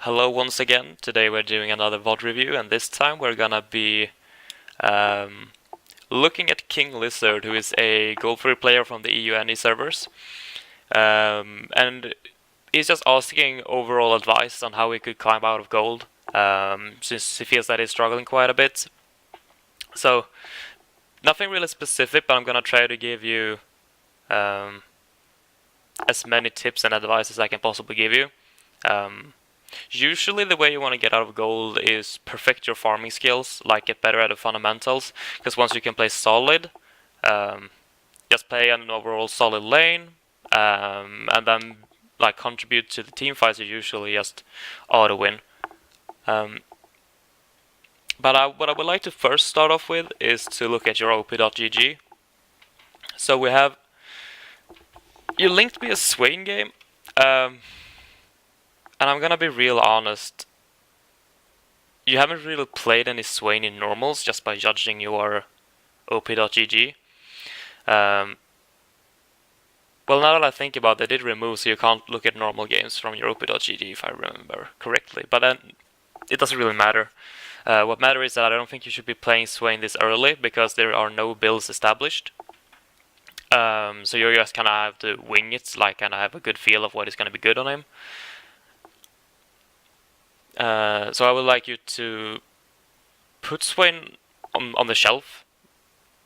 Hello once again. Today we're doing another VOD review, and this time we're gonna be um, looking at King Lizard, who is a gold-free player from the EU servers. And he's just asking overall advice on how he could climb out of gold, since he feels that he's struggling quite a bit. So, nothing really specific, but I'm gonna try to give you um, as many tips and advice as I can possibly give you. Um, Usually the way you want to get out of gold is perfect your farming skills, like get better at the fundamentals, because once you can play solid, um, just play an overall solid lane, and then like contribute to the team fights, you usually just auto win. Um, what I would like to first start off with is to look at your op.gg. So we have, you linked me a Swain game, and I'm gonna be real honest. You haven't really played any Swain in normals just by judging your op.gg. Well, now that I think about it, they did remove so you can't look at normal games from your op.gg if I remember correctly. But then it doesn't really matter. What matters is that I don't think you should be playing Swain this early because there are no builds established. So you just kind of have to wing it, like kind of have a good feel of what is going to be good on him. So I would like you to put Swain on the shelf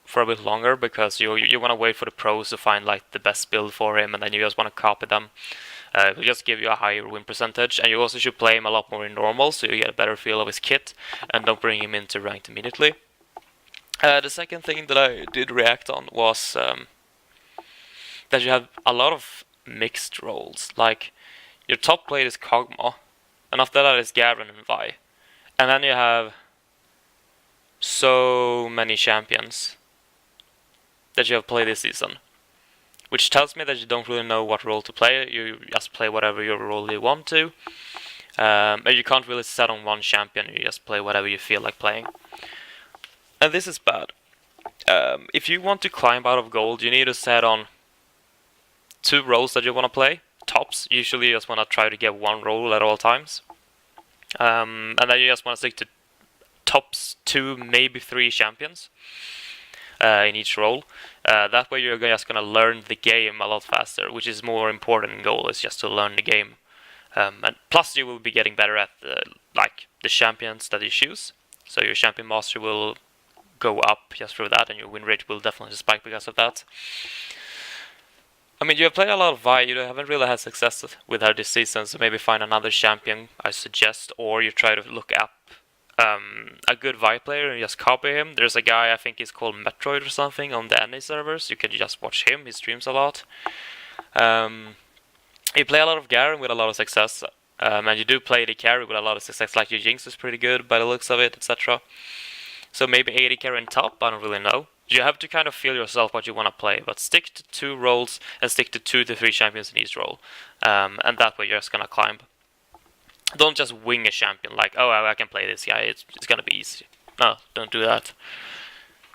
for a bit longer because you want to wait for the pros to find like the best build for him, and then you just want to copy them. It will just give you a higher win percentage, and you also should play him a lot more in normal so you get a better feel of his kit, and don't bring him into ranked immediately. The second thing that I did react on was that you have a lot of mixed roles. Like your top plate is Kog'Maw, and after that is Garen and Vi, and then you have so many champions that you have played this season, which tells me that you don't really know what role to play. You just play whatever your role you want to, and you can't really set on one champion. You just play whatever you feel like playing, and this is bad. If you want to climb out of gold, you need to set on two roles that you want to play. Tops. Usually, you just want to try to get one role at all times, and then you just want to stick to tops 2, maybe 3 champions in each role. That way you're just going to learn the game a lot faster, which is more important in goal, is just to learn the game. And plus you will be getting better at the champions that you choose. So your champion master will go up just through that, and your win rate will definitely spike because of that. I mean, you have played a lot of Vi, you haven't really had success with her this season, so maybe find another champion, I suggest, or you try to look up a good Vi player and just copy him. There's a guy, I think he's called Metroid or something, on the NA servers. You can just watch him, he streams a lot. You play a lot of Garen with a lot of success, and you do play the carry with a lot of success, like your Jinx is pretty good by the looks of it, etc. So maybe AD carry in top, I don't really know. You have to kind of feel yourself what you want to play, but stick to 2 roles and stick to 2 to 3 champions in each role, and that way you're just gonna climb. Don't just wing a champion like, oh, I can play this guy, it's gonna be easy. No, don't do that.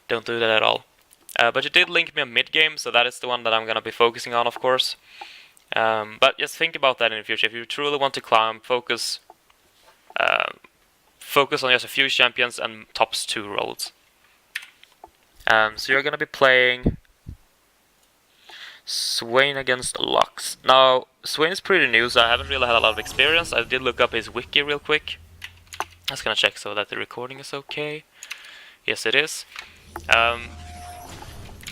Don't do that at all. But you did link me a mid game, so that is the one that I'm gonna be focusing on, of course. But just think about that in the future. If you truly want to climb, focus on just a few champions and tops 2 roles. So you're gonna be playing Swain against Lux. Now, Swain is pretty new, so I haven't really had a lot of experience. I did look up his wiki real quick. I was gonna check so that the recording is okay. Yes, it is.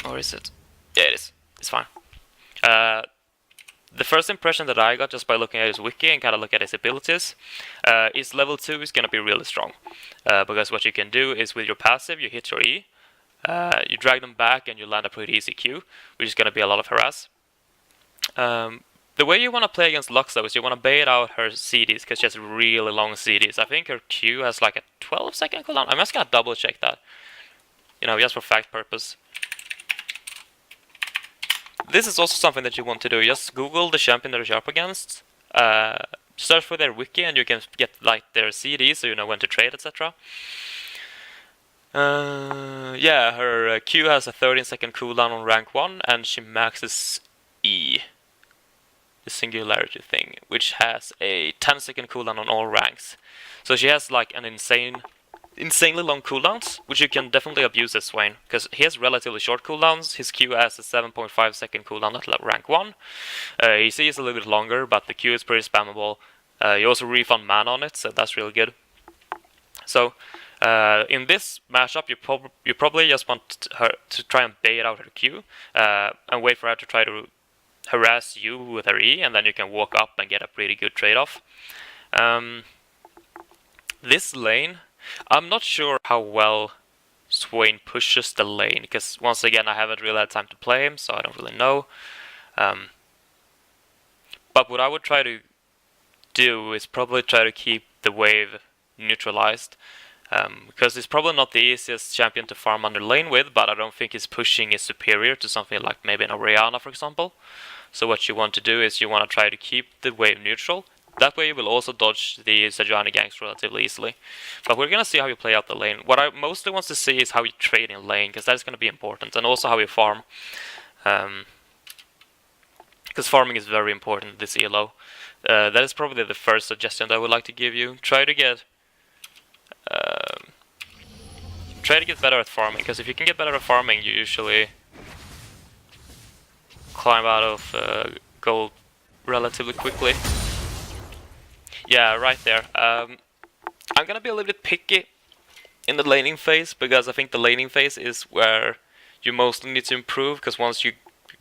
Or is it? Yeah, it is. It's fine. The first impression that I got just by looking at his wiki and kind of look at his abilities is level 2 is gonna be really strong. Because what you can do is with your passive, you hit your E, you drag them back and you land a pretty easy Q, which is going to be a lot of harass. The way you want to play against Lux, though, is you want to bait out her CDs, because she has really long CDs. I think her Q has like a 12-second cooldown. I'm just going to double check that, just for fact purpose. This is also something that you want to do. Just Google the champion that you're up against, search for their wiki, and you can get like their CDs, so you know when to trade, etc. Yeah, her Q has a 13-second cooldown on rank 1, and she maxes E. the Singularity thing, which has a 10-second cooldown on all ranks. So she has like an insanely long cooldowns, which you can definitely abuse as Swain, because he has relatively short cooldowns. His Q has a 7.5 second cooldown at rank 1. His E is a little bit longer, but the Q is pretty spammable. You also refund mana on it, so that's really good. So in this matchup, you probably just want her to try and bait out her Q and wait for her to try to harass you with her E, and then you can walk up and get a pretty good trade-off. This lane, I'm not sure how well Swain pushes the lane, because once again I haven't really had time to play him, so I don't really know. But what I would try to do is probably try to keep the wave neutralized, because it's probably not the easiest champion to farm under lane with, but I don't think his pushing is superior to something like maybe an Orianna, for example. So what you want to do is you want to try to keep the wave neutral. That way you will also dodge the Sejuani ganks relatively easily. But we're going to see how you play out the lane. What I mostly want to see is how you trade in lane, because that's going to be important, and also how you farm. Because farming is very important this ELO. That is probably the first suggestion that I would like to give you. Try to get better at farming, because if you can get better at farming, you usually climb out of gold relatively quickly. Yeah, right there. I'm gonna be a little bit picky in the laning phase, because I think the laning phase is where you mostly need to improve, because once you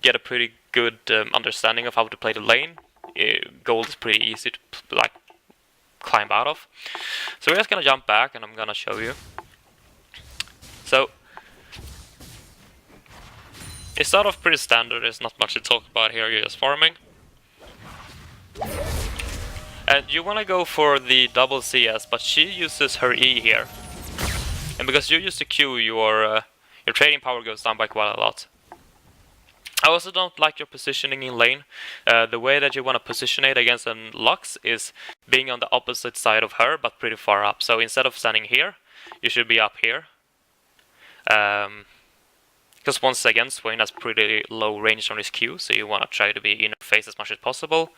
get a pretty good understanding of how to play the lane, gold is pretty easy to like climb out of. So we're just gonna jump back and I'm gonna show you. So it started off pretty standard, there's not much to talk about here, you're just farming. And you want to go for the double CS, but she uses her E here. And because you use the Q, your trading power goes down by quite a lot. I also don't like your positioning in lane. The way that you want to position it against a Lux is being on the opposite side of her, but pretty far up. So instead of standing here, you should be up here. Because once again, Swain has pretty low range on his Q, so you want to try to be in her face as much as possible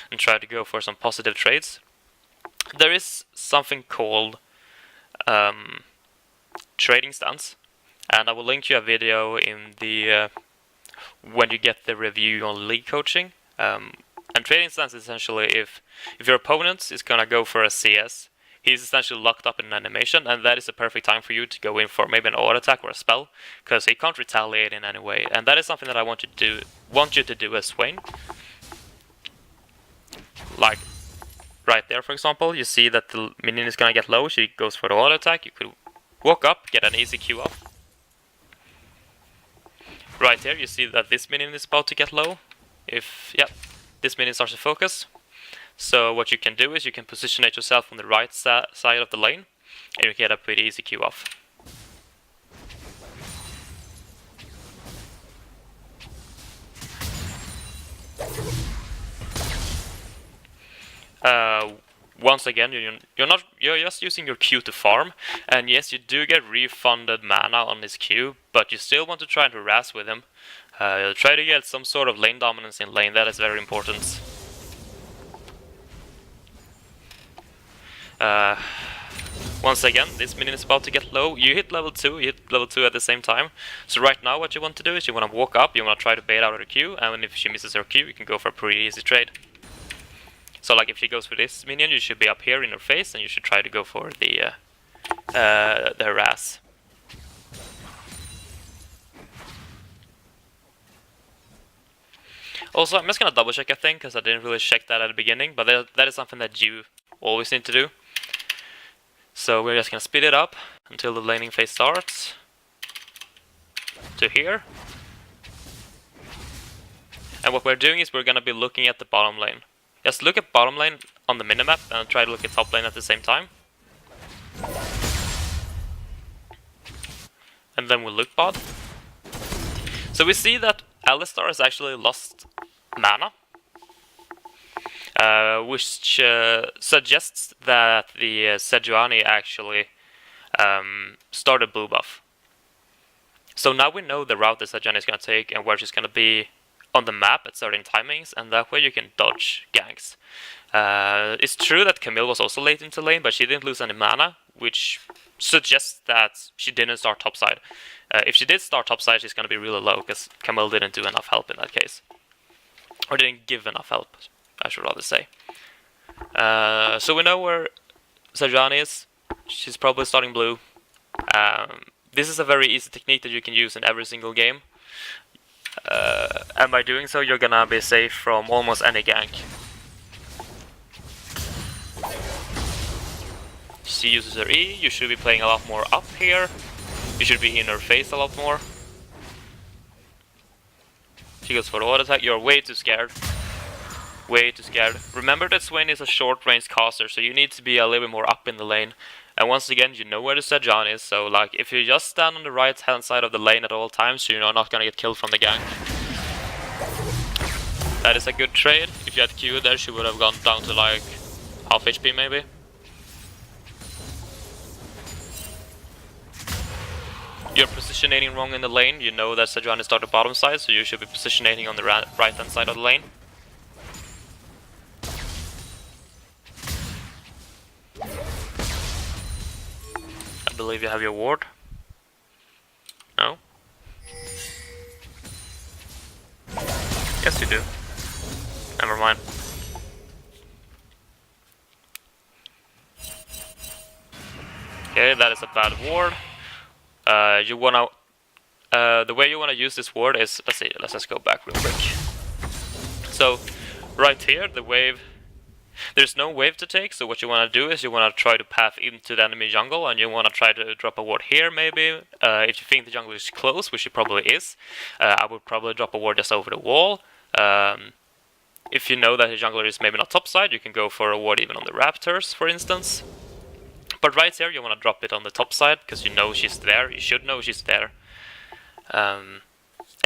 and try to go for some positive trades. There is something called trading stance, and I will link you a video in the when you get the review on league coaching. And trading stance is essentially if your opponent is gonna go for a CS, he's essentially locked up in an animation, and that is the perfect time for you to go in for maybe an auto attack or a spell, because he can't retaliate in any way. And that is something that I want you to do as Swain. Like right there, for example, you see that the minion is gonna get low. She goes for the auto attack. You could walk up, get an easy Q off. Right here, you see that this minion is about to get low. This minion starts to focus. So what you can do is you can positionate yourself on the right side of the lane, and you get a pretty easy Q off. Once again, you're just using your Q to farm, and yes, you do get refunded mana on his Q, but you still want to try and harass with him. Try to get some sort of lane dominance in lane. That is very important. Once again, this minion is about to get low. You hit level 2, you hit level 2 at the same time. So right now what you want to do is you want to walk up, you want to try to bait out her Q, and if she misses her Q, you can go for a pretty easy trade. So like if she goes for this minion, you should be up here in her face, and you should try to go for the harass. Also, I'm just gonna double check a thing, because I didn't really check that at the beginning, but that is something that you always need to do. So we're just gonna speed it up until the laning phase starts. To here. And what we're doing is we're gonna be looking at the bottom lane. Just look at bottom lane on the minimap and try to look at top lane at the same time. And then we'll look bot. So we see that Alistar has actually lost mana. Which suggests that the Sejuani actually started blue buff. So now we know the route that Sejuani is going to take and where she's going to be on the map at certain timings, and that way you can dodge ganks. It's true that Camille was also late into lane, but she didn't lose any mana, which suggests that she didn't start topside. If she did start topside, she's going to be really low, because Camille didn't do enough help in that case. Or didn't give enough help, I should rather say. So we know where Sejuani is. She's probably starting blue. This is a very easy technique that you can use in every single game. And by doing so, you're gonna be safe from almost any gank. She uses her E, you should be playing a lot more up here. You should be in her face a lot more. She goes for the auto attack, you're way too scared. Way too scared. Remember that Swain is a short range caster, so you need to be a little bit more up in the lane. And once again, you know where the Sejuani is, so like if you just stand on the right hand side of the lane at all times, you're not gonna get killed from the gank. That is a good trade. If you had Q there, she would have gone down to like half HP maybe. You're positioning wrong in the lane, you know that Sejuani started bottom side, so you should be positioning on the right hand side of the lane. I believe you have your ward. No? Yes you do. Never mind. Okay, that is a bad ward. You wanna the way you wanna use this ward is, let's just go back real quick. So right here, the wave, there's no wave to take, so what you wanna do is you wanna try to path into the enemy jungle, and you wanna try to drop a ward here maybe. If you think the jungle is close, which it probably is, I would probably drop a ward just over the wall. If you know that the jungler is maybe not topside, you can go for a ward even on the raptors, for instance. But right here, you want to drop it on the top side, because you know she's there. You should know she's there. And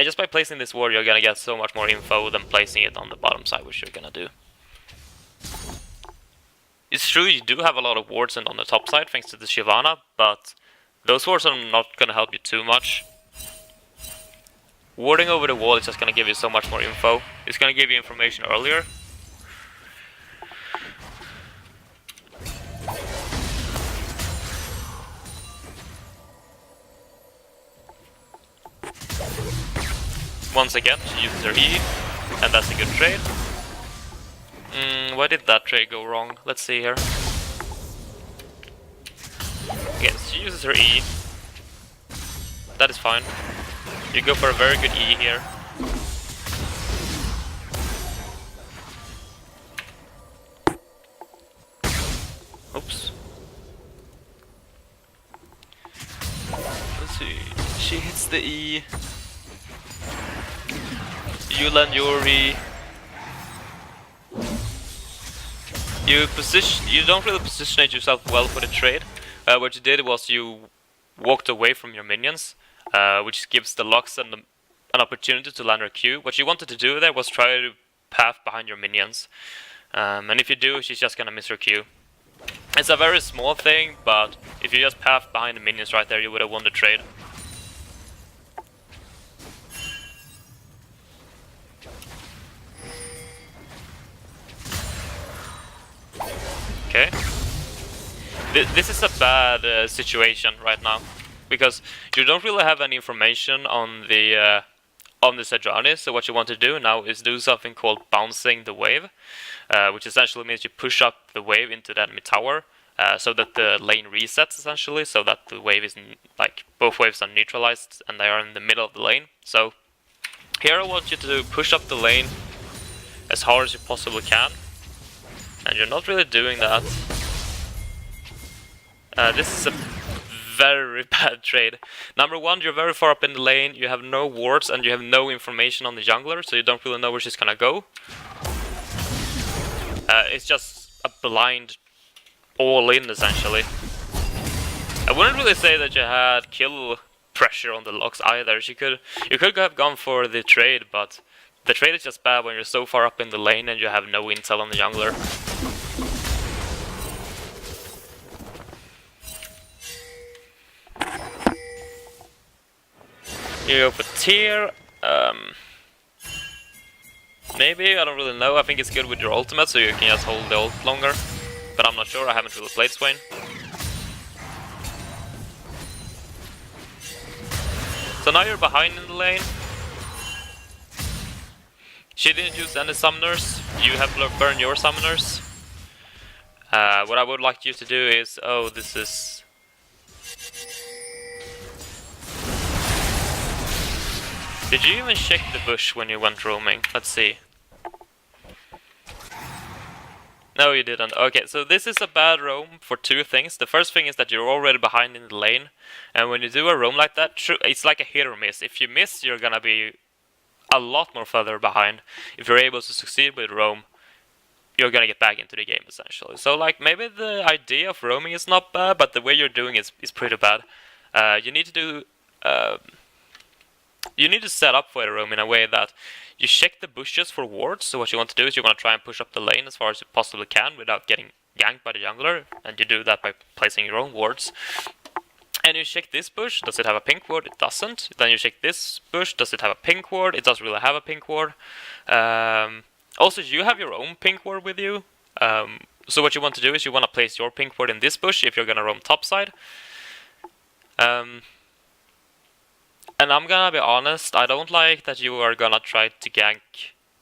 just by placing this ward, you're going to get so much more info than placing it on the bottom side, which you're going to do. It's true, you do have a lot of wards on the top side, thanks to the Shyvana, but those wards are not going to help you too much. Warding over the wall is just going to give you so much more info. It's going to give you information earlier. Once again, she uses her E, and that's a good trade. Why did that trade go wrong? Let's see here. Again, she uses her E. That is fine. You go for a very good E here. Oops. Let's see. She hits the E. You land your E. You don't really positionate yourself well for the trade. What you did was you walked away from your minions, which gives the Lux an opportunity to land her Q. What you wanted to do there was try to path behind your minions. And if you do, she's just gonna miss her Q. It's a very small thing, but if you just path behind the minions right there, you would have won the trade. Okay. This is a bad situation right now, because you don't really have any information on the Sejuani. So what you want to do now is do something called bouncing the wave, which essentially means you push up the wave into the enemy tower, so that the lane resets essentially, so that the wave is like both waves are neutralized and they are in the middle of the lane. So here I want you to push up the lane as hard as you possibly can. And you're not really doing that. This is a very bad trade. Number one, you're very far up in the lane, you have no wards, and you have no information on the jungler, so you don't really know where she's gonna go. It's just a blind all-in, essentially. I wouldn't really say that you had kill pressure on the Lux either. You could have gone for the trade, but the trade is just bad when you're so far up in the lane and you have no intel on the jungler. You go for tier. Maybe, I don't really know. I think it's good with your ultimate, so you can just hold the ult longer. But I'm not sure, I haven't really played Swain. So now you're behind in the lane. She didn't use any summoners. You have to burn your summoners. What I would like you to do is... Oh, this is... Did you even check the bush when you went roaming? Let's see. No, you didn't. Okay, so this is a bad roam for two things. The first thing is that you're already behind in the lane. And when you do a roam like that, it's like a hit or miss. If you miss, you're gonna be a lot more further behind. If you're able to succeed with roam, you're gonna get back into the game essentially. So like maybe the idea of roaming is not bad, but the way you're doing it is pretty bad. You need to do you need to set up for the roam in a way that you check the bushes for wards. So what you want to do is you want to try and push up the lane as far as you possibly can without getting ganked by the jungler, and you do that by placing your own wards. And you check this bush, does it have a pink ward? It doesn't. Then you check this bush, does it have a pink ward? It doesn't really have a pink ward. Also, you have your own pink ward with you. So what you want to do is you want to place your pink ward in this bush if you're going to roam topside. And I'm gonna be honest, I don't like that you are gonna try to gank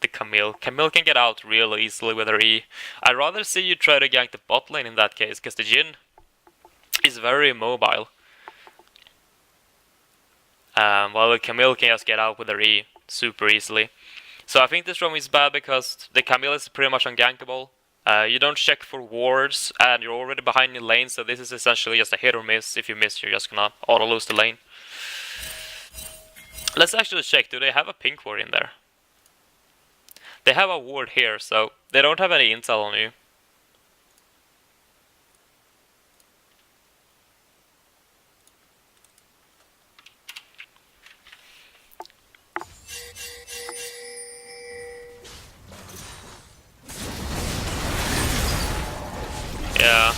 the Camille. Camille can get out real easily with her E. I'd rather see you try to gank the bot lane in that case, because the Jhin is very mobile. While the Camille can just get out with her E super easily. So I think this roam is bad because the Camille is pretty much ungankable. You don't check for wards, and you're already behind in lane, so this is essentially just a hit or miss. If you miss, you're just gonna auto lose the lane. Let's actually check, do they have a pink ward in there? They have a ward here, so they don't have any intel on you. Yeah.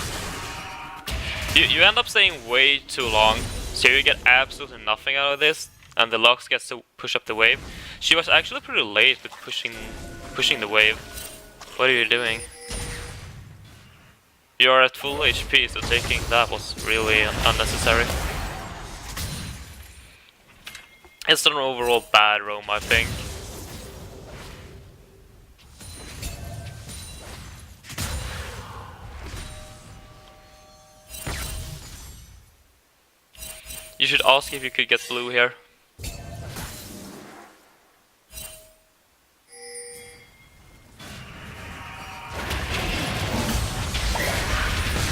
You end up staying way too long, so you get absolutely nothing out of this, and the Lux gets to push up the wave. She was actually pretty late with pushing the wave. What are you doing? You're at full HP, so taking that was really unnecessary. It's an overall bad roam, I think. You should ask if you could get blue here.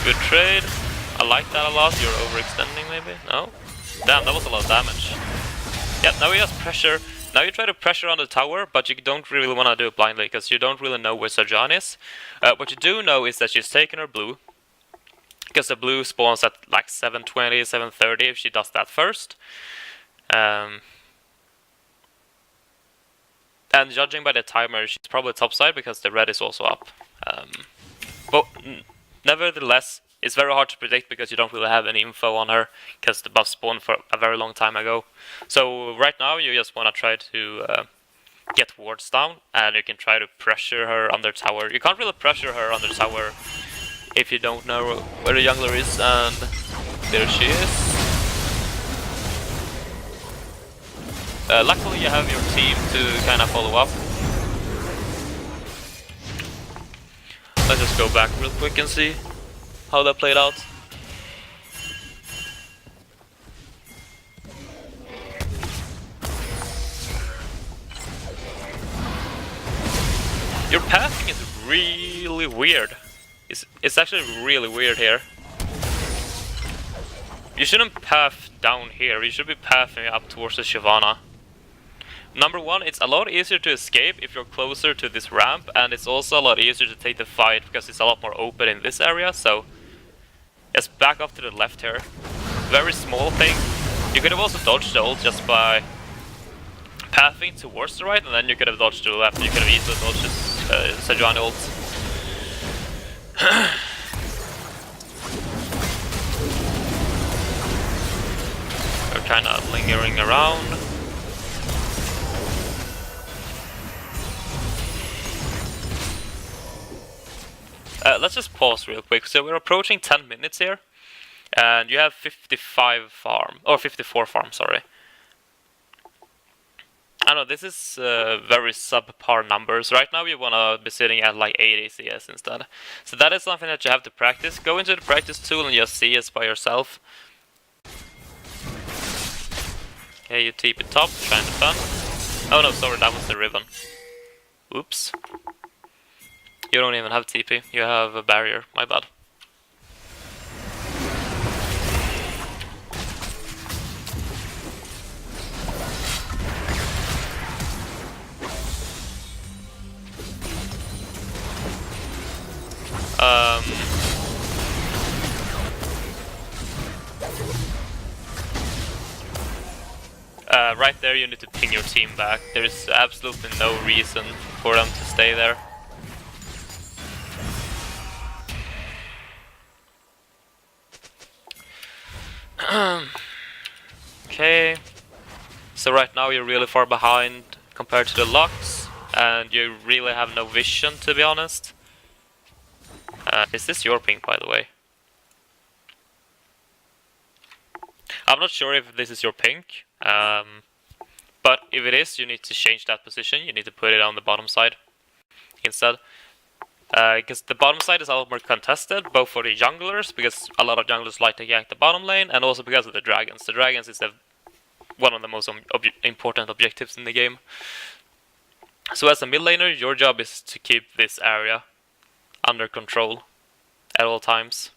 Good trade. I like that a lot. You're overextending maybe? No? Damn, that was a lot of damage. Yeah, now we just pressure. Now you try to pressure on the tower, but you don't really want to do it blindly because you don't really know where Sejuani is. What you do know is that she's taken her blue. Because the blue spawns at like 7:20, 7:30 if she does that first. And judging by the timer, she's probably topside because the red is also up. But nevertheless, it's very hard to predict because you don't really have any info on her because the buff spawned for a very long time ago. So right now you just want to try to get wards down, and you can try to pressure her under tower. You can't really pressure her under tower if you don't know where the jungler is, and there she is. Luckily you have your team to kind of follow up. Let's just go back real quick and see how that played out. Your pathing is really weird. It's actually really weird here. You shouldn't path down here, you should be pathing up towards the Shyvana. Number one, it's a lot easier to escape if you're closer to this ramp, and it's also a lot easier to take the fight because it's a lot more open in this area, so just back up to the left here. Very small thing. You could have also dodged the ult just by pathing towards the right, and then you could have dodged to the left. You could have easily dodged this Sejuani ult. We're kind of lingering around. let's just pause real quick. So we're approaching 10 minutes here, and you have 55 farm, or 54 farm, sorry. I know this is very subpar numbers. Right now you want to be sitting at like 80 CS instead. So that is something that you have to practice. Go into the practice tool and just CS by yourself. Okay, you TP top, try and defend. Oh no, sorry, that was the ribbon. Oops. You don't even have TP, you have a barrier, my bad. Right there you need to ping your team back. There is absolutely no reason for them to stay there. Okay, so right now you're really far behind compared to the Lux, and you really have no vision, to be honest. Is this your ping, by the way? I'm not sure if this is your ping, but if it is, you need to change that position. You need to put it on the bottom side instead. Because the bottom side is a lot more contested, both for the junglers, because a lot of junglers like to gank the bottom lane, and also because of the dragons. The dragons is one of the most important objectives in the game. So as a mid laner, your job is to keep this area under control at all times.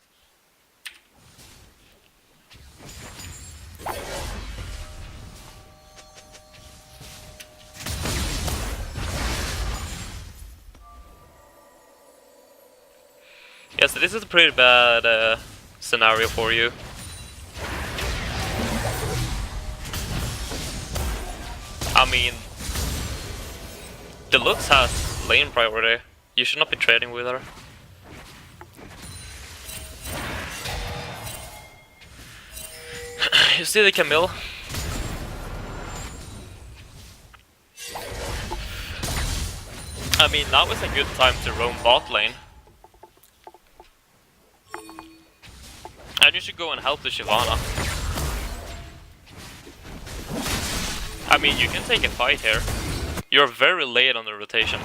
Yeah, so this is a pretty bad scenario for you. I mean, the Lux has lane priority. You should not be trading with her. You see the Camille? I mean, now is a good time to roam bot lane. And you should go and help the Shyvana. I mean, you can take a fight here. You're very late on the rotation.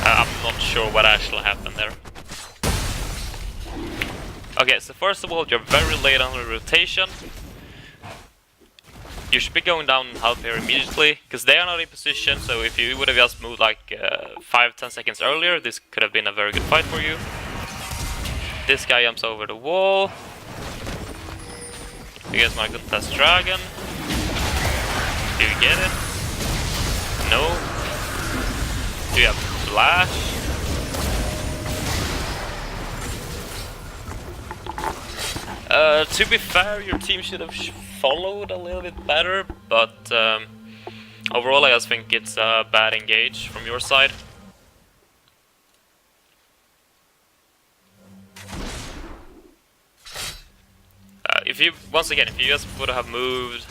I'm not sure what actually happened there. Okay, so first of all, you're very late on the rotation. You should be going down and help here immediately, because they are not in position, so if you would have just moved like 5-10 seconds earlier, this could have been a very good fight for you. This guy jumps over the wall. You guys want to contest dragon. Do you get it? No. Do you have flash? To be fair, your team should have followed a little bit better, but overall I just think it's a bad engage from your side. If you just would have moved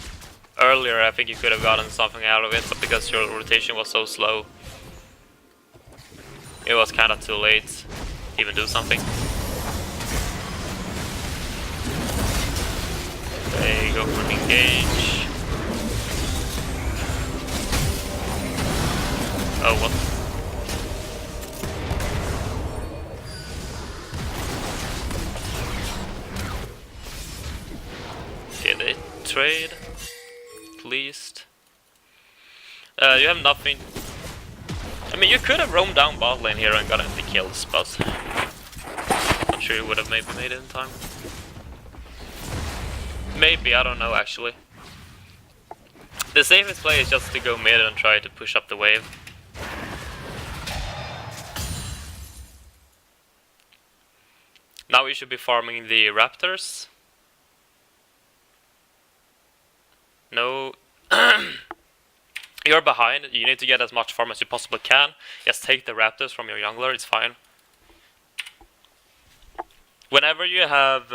earlier, I think you could have gotten something out of it, but because your rotation was so slow, it was kind of too late to even do something. There you go for engage. Oh, what? Okay, they trade. At least. You have nothing. I mean, you could have roamed down bot lane here and gotten the kills, but I'm sure you would have maybe made it in time. Maybe, I don't know actually. The safest play is just to go mid and try to push up the wave. Now we should be farming the raptors. No. You're behind, you need to get as much farm as you possibly can. Just take the raptors from your jungler, it's fine. Whenever you have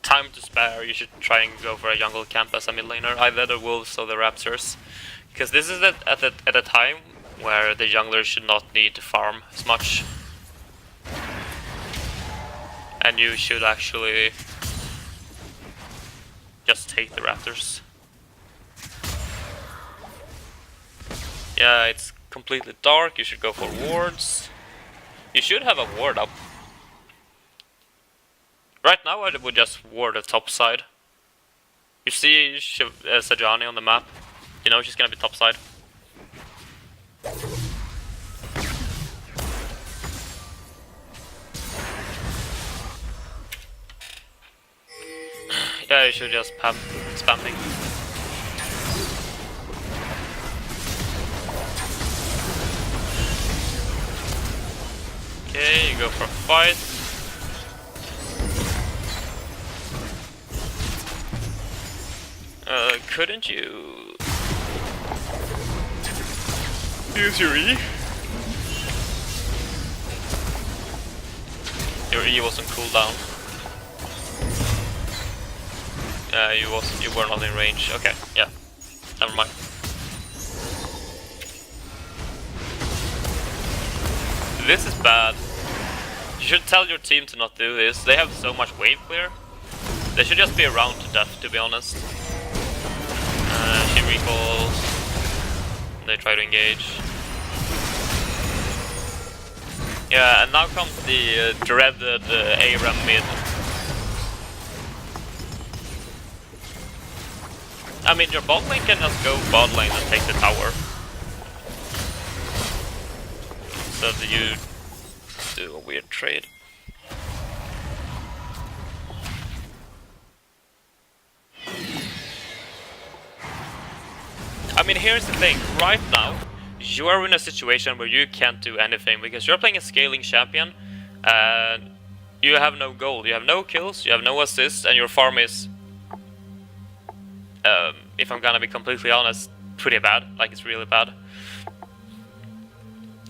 time to spare, you should try and go for a jungle camp as a mid laner, either the wolves or the raptors. Because this is at a time where the jungler should not need to farm as much. And you should actually just take the raptors. Yeah, it's completely dark, you should go for wards. You should have a ward up. Right now I would just ward the top side. You see Sajani on the map, you know she's gonna be top side. Yeah, you should just spam thing. Okay, you go for a fight. Couldn't you use your E? Your E wasn't cooldown. You were not in range. Okay, yeah. Never mind. This is bad. You should tell your team to not do this. They have so much wave clear. They should just be around to death, to be honest. She recalls. They try to engage. Yeah, and now comes the dreaded ARAM mid. I mean, your bot lane can just go bot lane and take the tower. So do you do a weird trade? I mean, here's the thing. Right now, you are in a situation where you can't do anything because you're playing a scaling champion and you have no gold, you have no kills, you have no assists, and your farm is, if I'm gonna be completely honest, pretty bad. Like, it's really bad.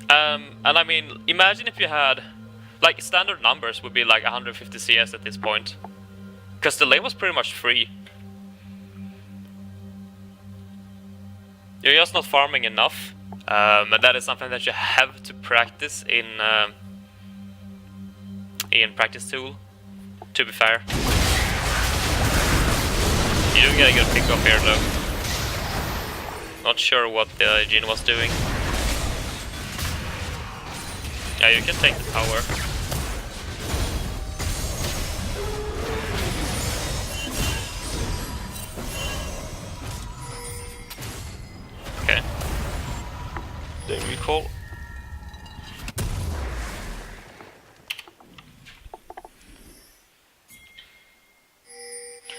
And I mean, imagine if you had, like, standard numbers would be like 150 CS at this point. Because the lane was pretty much free. You're just not farming enough. And that is something that you have to practice in practice tool, to be fair. You do get a good pick up here though. Not sure what the Jhin was doing. Yeah, you can take the tower. Okay. They recall.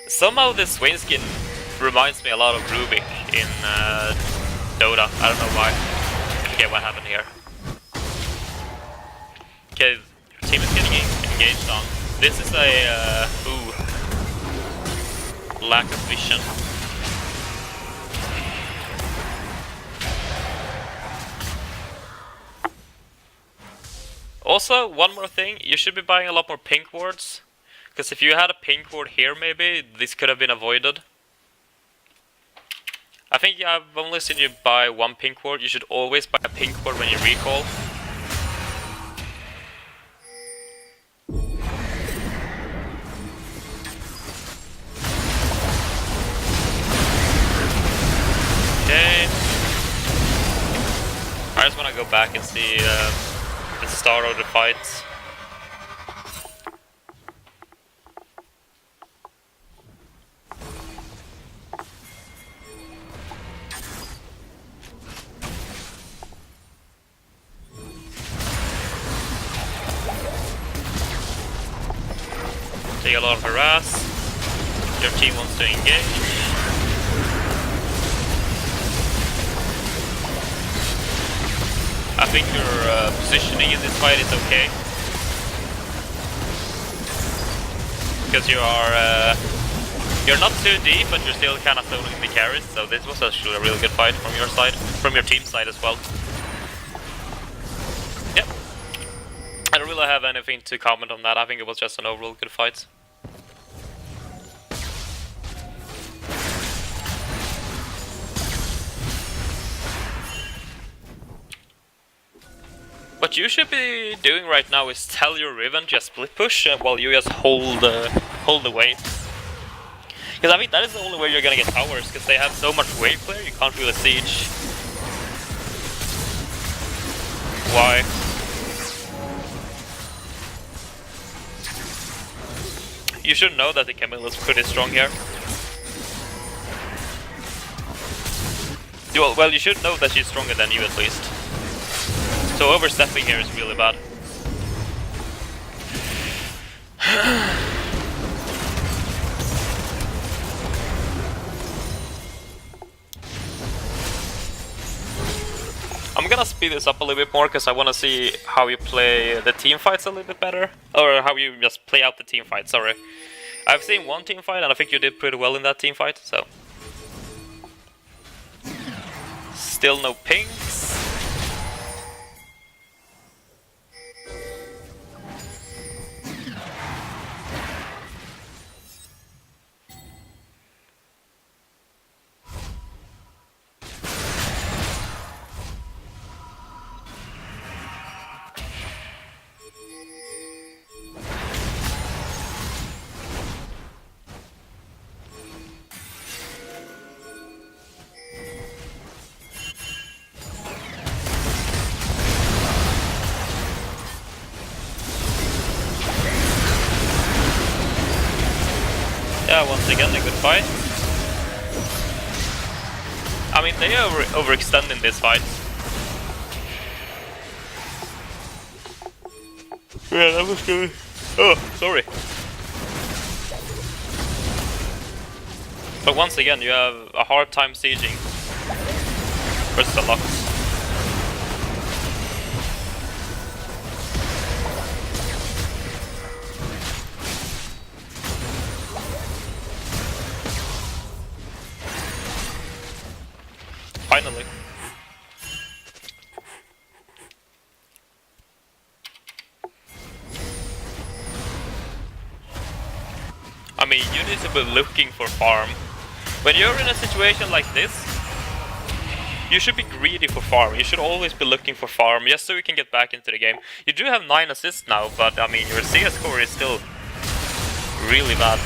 Somehow this Swain skin reminds me a lot of Rubik in Dota. I don't know why. I forget what happened here. Okay, your team is getting engaged on. This is a lack of vision. Also, one more thing, you should be buying a lot more pink wards. Because if you had a pink ward here maybe, this could have been avoided. I think I've only seen you buy one pink ward. You should always buy a pink ward when you recall. Okay. I just want to go back and see the start of the fight. Take a lot of harass. Your team wants to engage. I think your positioning in this fight is okay. Because you're not too deep, but you're still kind of soloing the carries, so this was actually a really good fight from your side, from your team side as well. Yep. I don't really have anything to comment on that. I think it was just an overall good fight. What you should be doing right now is tell your Riven just split push while you just hold the wave. Because I think that is the only way you're gonna get towers, because they have so much wave clear, you can't really siege. Why? You should know that the Camille is pretty strong here. Well, you should know that she's stronger than you at least. So overstepping here is really bad. I'm gonna speed this up a little bit more because I want to see how you play the team fights a little bit better. Or how you just play out the team fight, sorry. I've seen one team fight and I think you did pretty well in that team fight, so. Still no pings. Yeah, once again a good fight. I mean, they overextend in this fight. Yeah, that was good. Oh, sorry. But once again, you have a hard time sieging versus the Lux. Finally. I mean, you need to be looking for farm. When you're in a situation like this, you should be greedy for farm. You should always be looking for farm, just so you can get back into the game. You do have 9 assists now, but I mean, your CS score is still really bad.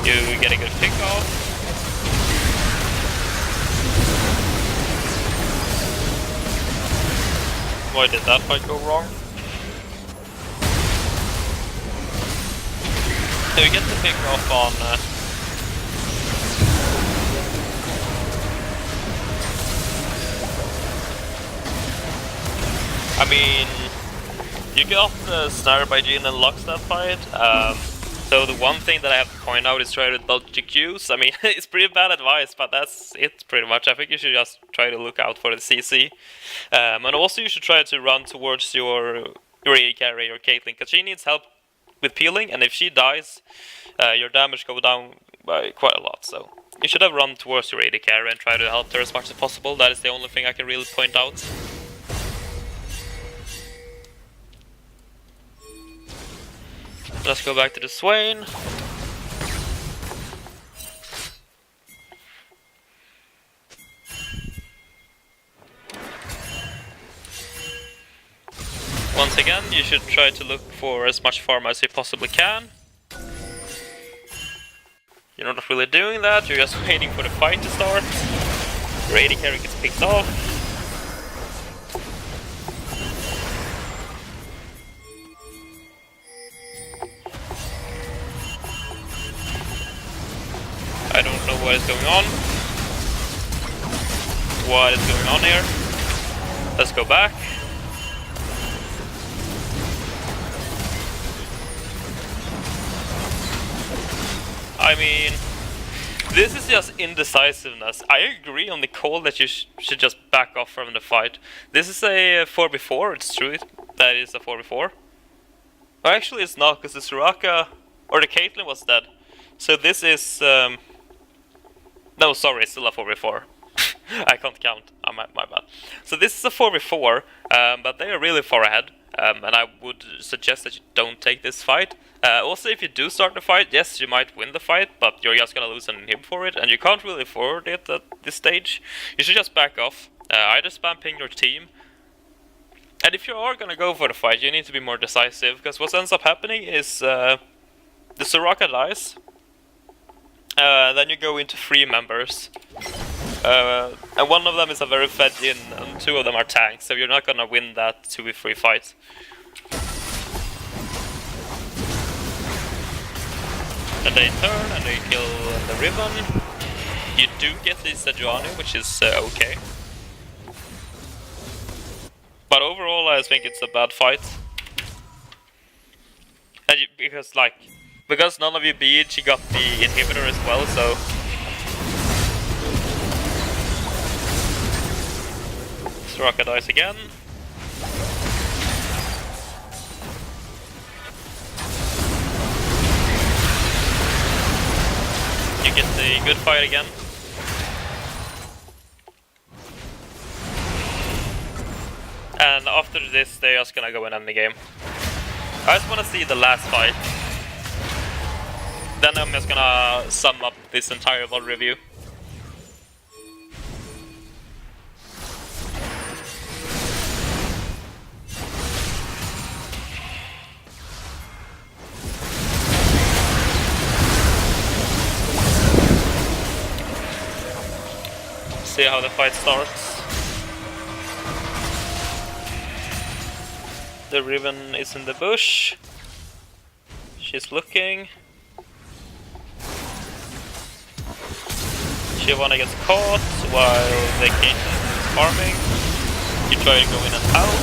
You get a good pick off. Why did that fight go wrong? So you get the pick off on I mean, you got snared by Jhin and Lux that fight. So the one thing that I have to point out is try to dodge the Qs. I mean, it's pretty bad advice, but that's it pretty much. I think you should just try to look out for the CC. And also you should try to run towards your AD carry or Caitlyn, because she needs help with peeling, and if she dies, your damage goes down by quite a lot. So you should have run towards your AD carry and try to help her as much as possible. That is the only thing I can really point out. Let's go back to the Swain. Once again, you should try to look for as much farm as you possibly can. You're not really doing that, you're just waiting for the fight to start. Your AD carry gets picked off. I don't know what is going on. What is going on here? Let's go back. I mean, this is just indecisiveness. I agree on the call that you should just back off from the fight. This is a 4v4, it's true that is a 4v4. Or actually it's not, because the Soraka, or the Caitlyn was dead. So this is... no, sorry, it's still a 4v4. I can't count, my bad. So this is a 4v4, but they are really far ahead. And I would suggest that you don't take this fight. Also, if you do start the fight, yes, you might win the fight, but you're just gonna lose an inhib for it, and you can't really afford it at this stage. You should just back off. Either spam ping your team, and if you are gonna go for the fight, you need to be more decisive, because what ends up happening is the Soraka dies, then you go into 3 members, and one of them is a very fed in, and 2 of them are tanks, so you're not gonna win that 2v3 fight. And they turn and they kill the Ribbon. You do get the Sejuani, which is okay. But overall, I think it's a bad fight. And because none of you beat, she got the inhibitor as well, so... Soraka dies again. You get the good fight again. And after this, they're just gonna go and end the game. I just wanna see the last fight. Then I'm just gonna sum up this entire VOD review. See how the fight starts. The Riven is in the bush. She's looking. Shyvana gets caught while the King is farming. You try to go in and help.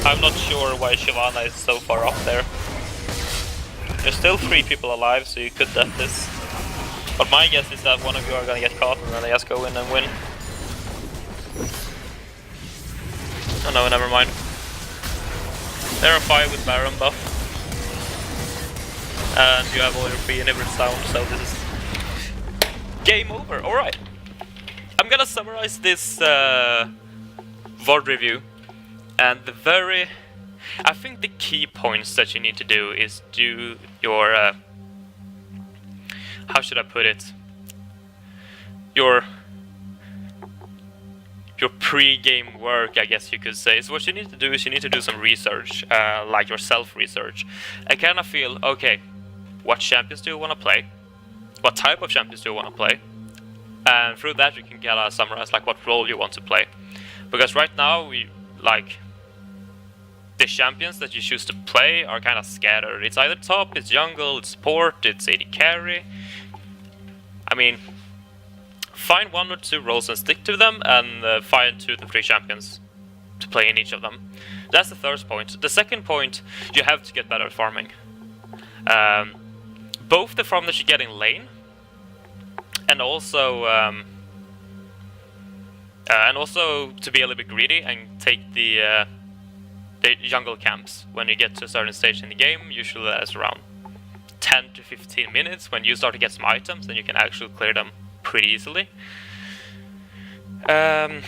I'm not sure why Shyvana is so far up there. There's still 3 people alive, so you could death this. But my guess is that one of you are gonna get caught and then they just go in and win. Oh no, never mind. They're a 5 with Baron buff. And you have all your 3 inhibitors down, so this is... game over, alright. I'm gonna summarize this VOD review. And I think the key points that you need to do is do your... how should I put it? Your pre-game work, I guess you could say. So what you need to do is you need to do some research, like your self-research. I kind of feel, okay, what champions do you want to play? What type of champions do you want to play? And through that you can kind of summarize like what role you want to play. Because right now, the champions that you choose to play are kind of scattered. It's either top, it's jungle, it's support, it's AD carry. I mean, find 1 or 2 roles and stick to them, and find 2 to 3 champions to play in each of them. That's the first point. The second point, you have to get better at farming. Both the farm that you get in lane, and also to be a little bit greedy and take the jungle camps when you get to a certain stage in the game. Usually that's around 10 to 15 minutes when you start to get some items, then you can actually clear them pretty easily. And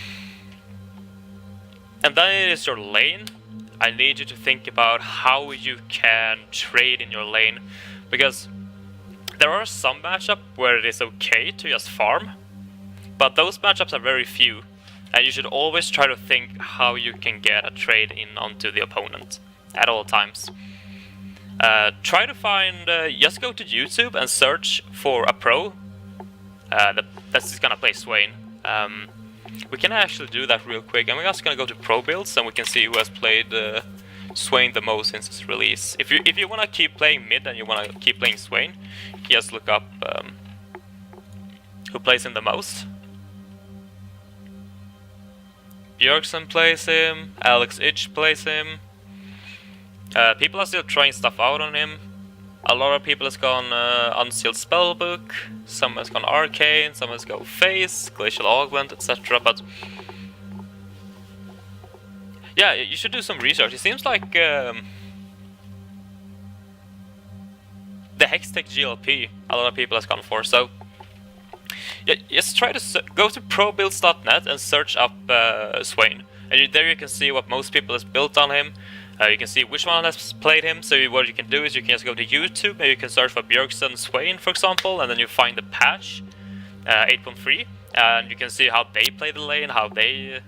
then it is your lane. I need you to think about how you can trade in your lane, because there are some matchups where it is okay to just farm, but those matchups are very few, and you should always try to think how you can get a trade in onto the opponent at all times. Try to find, just go to YouTube and search for a pro that's just gonna play Swain. We can actually do that real quick, and we're just gonna go to pro builds and we can see who has played Swain the most since its release. If you wanna keep playing mid and you wanna keep playing Swain, just look up who plays him the most. Bjergsen plays him, Alex Ich plays him. People are still trying stuff out on him. A lot of people has gone Unsealed Spellbook, some has gone Arcane, some has gone Phase, Glacial Augment, etc. But yeah, you should do some research. It seems like the Hextech GLP a lot of people has gone for. So yeah, just try to go to probuilds.net and search up Swain, and there you can see what most people has built on him. You can see which one has played him, so what you can do is you can just go to YouTube, maybe you can search for Bjergsen Swain, for example, and then you find the patch 8.3, and you can see how they play the lane, how they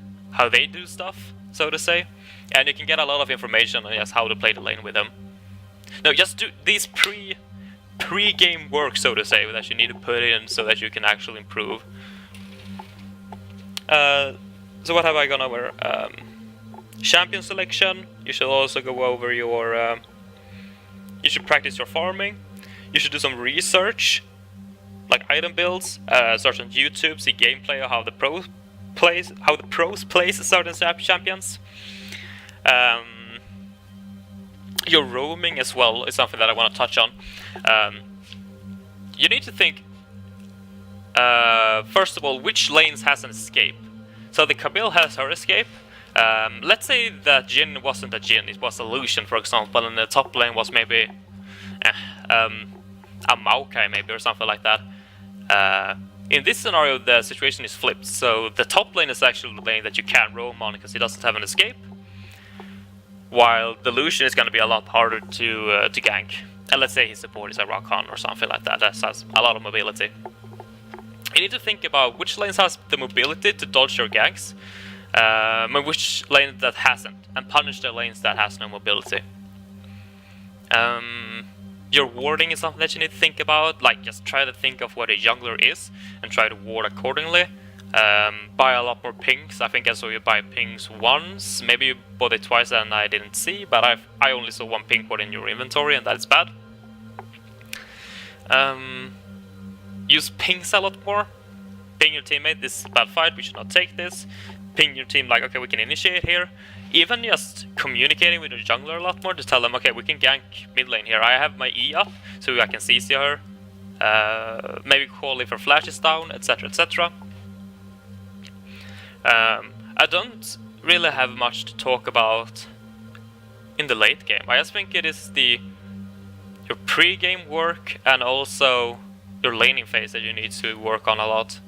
do stuff, so to say, and you can get a lot of information on just how to play the lane with them. No, just do these pre-game work, so to say, that you need to put in so that you can actually improve. So what have I gone over? Champion selection. You should also go over your. You should practice your farming. You should do some research, like item builds. Search on YouTube, see gameplay of how the pros play certain champions. Your roaming as well is something that I want to touch on. You need to think. First of all, which lanes has an escape? So the Kabil has her escape. Let's say that Jhin wasn't a Jhin, it was a Lucian, for example, and the top lane was maybe a Maokai, maybe, or something like that. In this scenario, the situation is flipped. So the top lane is actually the lane that you can roam on because he doesn't have an escape, while the Lucian is going to be a lot harder to gank. And let's say his support is a Rakan or something like that. That has a lot of mobility. You need to think about which lanes has the mobility to dodge your ganks, and which lane that hasn't, and punish the lanes that has no mobility. Your warding is something that you need to think about. Like, just try to think of what a jungler is and try to ward accordingly. Buy a lot more pings. I think I saw you buy pings once. Maybe you bought it twice and I didn't see, but I only saw one ping port in your inventory, and that is bad. Use pings a lot more. Ping your teammate, this is a bad fight, we should not take this. Ping your team like, okay, we can initiate here. Even just communicating with your jungler a lot more to tell them, okay, we can gank mid lane here. I have my E up, so I can CC her. Maybe call if her flash is down, etc, etc. I don't really have much to talk about in the late game. I just think it is your pre-game work and also your laning phase that you need to work on a lot.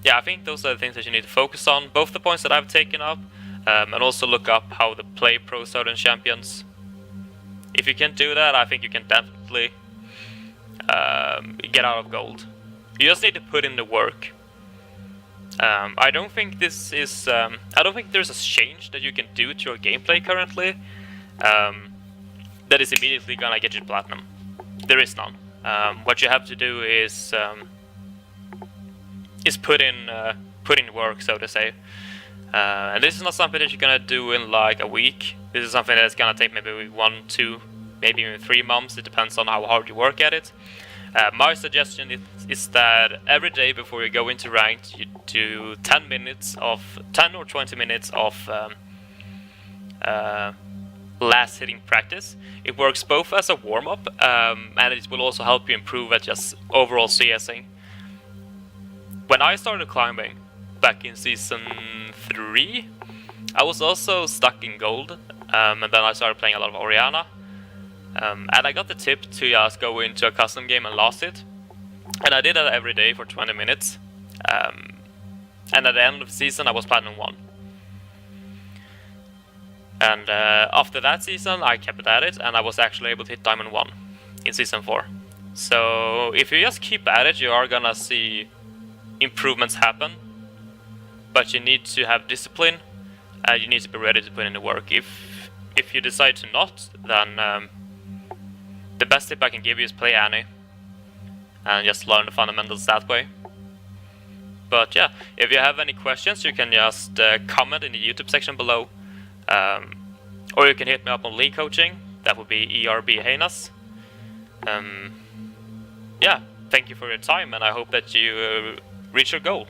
Yeah, I think those are the things that you need to focus on. Both the points that I've taken up, and also look up how to play pro certain champions. If you can do that, I think you can definitely get out of gold. You just need to put in the work. I don't think this is. I don't think there's a change that you can do to your gameplay currently that is immediately gonna get you platinum. There is none. What you have to do is put in work, so to say. And this is not something that you're gonna do in like a week. This is something that's gonna take maybe 1, 2, maybe even 3 months. It depends on how hard you work at it. My suggestion is that every day before you go into ranked, you do 10 or 20 minutes of last hitting practice. It works both as a warm-up, and it will also help you improve at just overall CSing. When I started climbing back in season 3, I was also stuck in gold, and then I started playing a lot of Orianna. And I got the tip to just go into a custom game and lost it. And I did that every day for 20 minutes. And at the end of the season, I was Platinum 1. And after that season, I kept at it, and I was actually able to hit Diamond 1 in season 4. So if you just keep at it, you are gonna see improvements happen. But you need to have discipline, and you need to be ready to put in the work. If you decide to not, then the best tip I can give you is play Annie and just learn the fundamentals that way. But yeah, if you have any questions, you can just comment in the YouTube section below, or you can hit me up on league coaching. That would be ERB Heinas. Yeah, thank you for your time, and I hope that you reach your goal.